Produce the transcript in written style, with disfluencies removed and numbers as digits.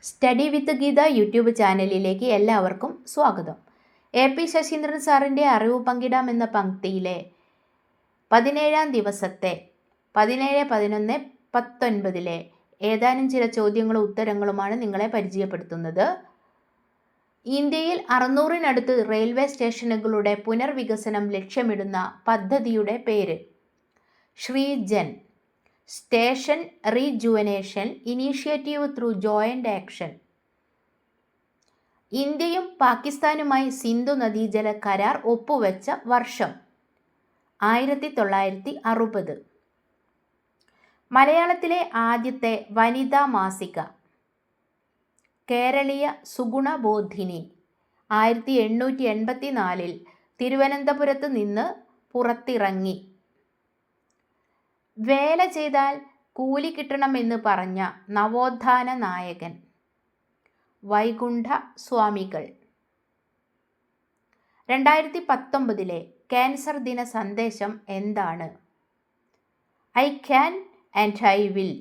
Study വിത്ത് Geetha YouTube ചാനലിലേക്ക് എല്ലാവർക്കും സ്വാഗതം. പി ശശീന്ദ്രൻ സാറിൻ്റെ അറിവ് പങ്കിടാം എന്ന പങ്ക്തിയിലെ 17-ാം ദിവസത്തെ 17-11-19 ഏതാനും ചില ചോദ്യങ്ങളും ഉത്തരങ്ങളുമാണ് നിങ്ങളെ പരിചയപ്പെടുത്തുന്നത്. ഇന്ത്യയിൽ 600-നടുത്ത് റെയിൽവേ സ്റ്റേഷനുകളുടെ പുനർവികസനം ലക്ഷ്യമിടുന്ന പദ്ധതിയുടെ പേര്? Sreejan station rejuvenation initiative through joint action. ഇന്ത്യയും പാകിസ്ഥാനുമായി സിന്ധു നദീജല കരാർ ഒപ്പുവെച്ച വർഷം? 1960. മലയാളത്തിലെ ആദ്യത്തെ വനിതാ മാസിക? കേരളീയ സുഗുണബോധിനി. 1884 തിരുവനന്തപുരത്ത് നിന്ന് പുറത്തിറങ്ങി. വേല ചെയ്താൽ കൂലി കിട്ടണമെന്ന് പറഞ്ഞ നവോത്ഥാന നായകൻ? വൈകുണ്ഠ സ്വാമികൾ. 2019 ക്യാൻസർ ദിന സന്ദേശം എന്താണ്? I can and I will.